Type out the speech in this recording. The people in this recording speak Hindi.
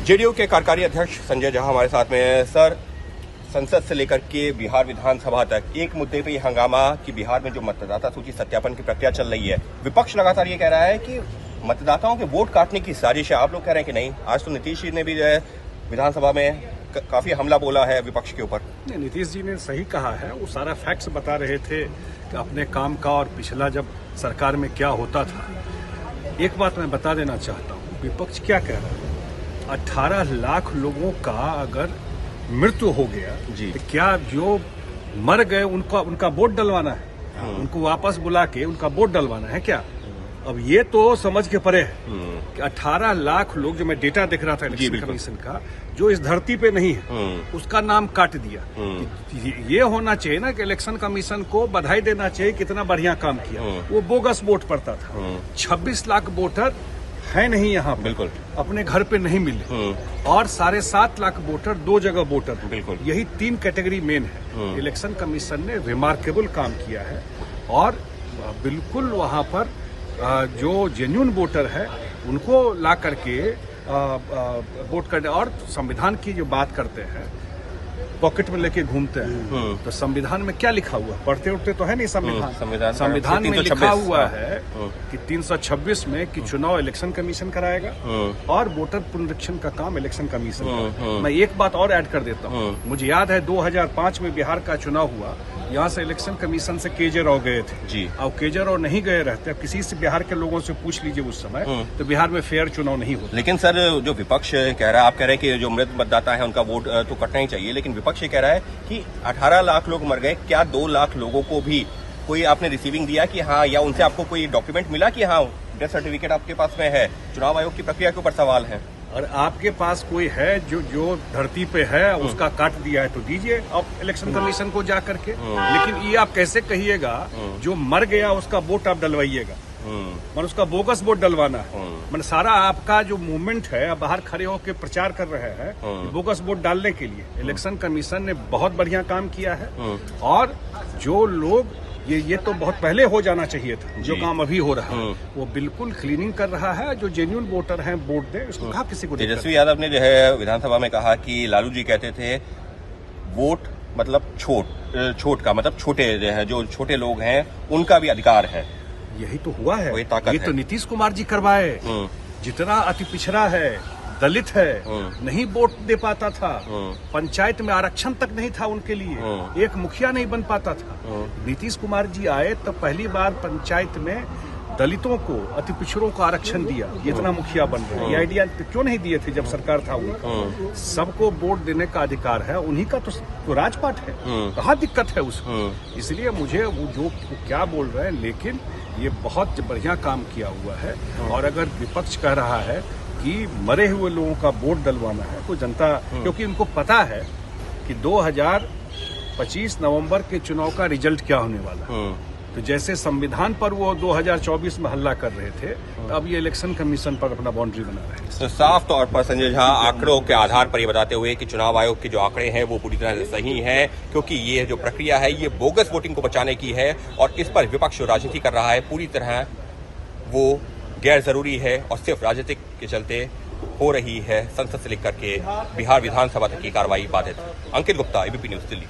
जेडीयू के कार्यकारी अध्यक्ष संजय झा हमारे साथ में हैं। सर, संसद से लेकर के बिहार विधानसभा तक एक मुद्दे पे हंगामा कि बिहार में जो मतदाता सूची सत्यापन की प्रक्रिया चल रही है, विपक्ष लगातार ये कह रहा है कि मतदाताओं के वोट काटने की साजिश है। आप लोग कह रहे हैं कि नहीं। आज तो नीतीश जी ने भी जो है विधानसभा में काफी हमला बोला है विपक्ष के ऊपर। नीतीश जी ने सही कहा है, वो सारा फैक्ट्स बता रहे थे कि अपने काम का और पिछला जब सरकार में क्या होता था। एक बात मैं बता देना चाहता हूँ, विपक्ष क्या कह रहा है, 18 लाख लोगों का अगर मृत्यु हो गया जी, तो क्या जो मर गए उनका वोट डलवाना है? उनको वापस बुला के उनका वोट डलवाना है क्या? अब ये तो समझ के परे है कि 18 लाख लोग, जो मैं डेटा देख रहा था इलेक्शन कमीशन का, जो इस धरती पे नहीं है उसका नाम काट दिया। ये होना चाहिए ना कि इलेक्शन कमीशन को बधाई देना चाहिए, कितना बढ़िया काम किया। वो बोगस वोट पड़ता था। 26 लाख वोटर है नहीं यहाँ पे, बिल्कुल अपने घर पे नहीं मिले, और 7.5 लाख वोटर 2 जगह वोटर, बिल्कुल यही 3 कैटेगरी मेन है। इलेक्शन कमीशन ने रिमार्केबल काम किया है और बिल्कुल वहाँ पर जो जेन्युइन वोटर है उनको ला करके वोट करने। और संविधान की जो बात करते हैं, पॉकेट में लेके घूमते हैं, तो संविधान में क्या लिखा हुआ? पढ़ते उठते तो है नहीं संविधान में लिखा हुआ है कि 326 में कि चुनाव इलेक्शन कमीशन कराएगा और वोटर पुनरीक्षण का काम इलेक्शन कमीशन। मैं एक बात और ऐड कर देता हूँ, मुझे याद है 2005 में बिहार का चुनाव हुआ, यहाँ से इलेक्शन कमीशन से केजे राव गए थे जी। अब केजे राव नहीं गए रहते, अब किसी से बिहार के लोगों से पूछ लीजिए उस समय, तो बिहार में फेयर चुनाव नहीं होता। लेकिन सर, जो विपक्ष कह रहा है, आप कह रहे हैं कि जो मृत मतदाता है उनका वोट तो कटना ही चाहिए, लेकिन विपक्ष ये कह रहा है कि 18 लाख लोग मर गए, क्या 2 लाख लोगों को भी कोई आपने रिसीविंग दिया कि हाँ, या उनसे आपको कोई डॉक्यूमेंट मिला कि हाँ डेथ सर्टिफिकेट आपके पास में है? चुनाव आयोग की प्रक्रिया के ऊपर सवाल है। और आपके पास कोई है जो धरती पे है, उसका काट दिया है तो दीजिए आप इलेक्शन कमीशन को जा करके। लेकिन ये आप कैसे कहिएगा जो मर गया उसका वोट आप डलवाइएगा? मतलब उसका बोगस वोट डलवाना है। मतलब सारा आपका जो मूवमेंट है, आप बाहर खड़े होकर प्रचार कर रहे हैं बोगस वोट डालने के लिए। इलेक्शन कमीशन ने बहुत बढ़िया काम किया है और जो लोग ये तो बहुत पहले हो जाना चाहिए था, जो काम अभी हो रहा है वो बिल्कुल क्लीनिंग कर रहा है। जो जेन्युइन वोटर हैं वोट दें, इसको कहा किसी को। तेजस्वी यादव ने जो है विधानसभा में कहा कि लालू जी कहते थे वोट मतलब छोट का मतलब छोटे जो छोटे लोग हैं उनका भी अधिकार है। यही तो हुआ है, वही ताकत ये तो नीतीश कुमार जी करवाए। जितना अति पिछड़ा है, दलित है, नहीं वोट दे पाता था, पंचायत में आरक्षण तक नहीं था उनके लिए, एक मुखिया नहीं बन पाता था। नीतीश कुमार जी आए तो पहली बार पंचायत में दलितों को, अति पिछड़ों को आरक्षण दिया। इतना मुखिया बन गया। ये आइडिया क्यों नहीं दिए थे जब सरकार था उनका? सबको वोट देने का अधिकार है, उन्हीं का तो राजपाट है, कहाँ दिक्कत है उसको? इसलिए मुझे वो क्या बोल रहे हैं, लेकिन ये बहुत बढ़िया काम किया हुआ है। और अगर विपक्ष कह रहा है कि मरे हुए लोगों का वोट डलवाना है, तो जनता, क्योंकि उनको पता है कि 2025 नवंबर के चुनाव का रिजल्ट क्या होने वाला। तो जैसे संविधान पर वो 2024 में हल्ला कर रहे थे, तो अब ये इलेक्शन कमीशन पर अपना बाउंड्री बना रहे हैं। तो साफ तौर पर संजय झा आंकड़ों के आधार पर ये बताते हुए कि चुनाव आयोग के जो आंकड़े हैं वो पूरी तरह से सही हैं, क्योंकि ये जो प्रक्रिया है ये बोगस वोटिंग को बचाने की है और इस पर विपक्ष राजनीति कर रहा है पूरी तरह वो गैर जरूरी है और सिर्फ राजनीतिक के चलते हो रही है। संसद से लेकर के बिहार विधानसभा तक की कार्रवाई बाधित। अंकित गुप्ता, एबीपी न्यूज, दिल्ली।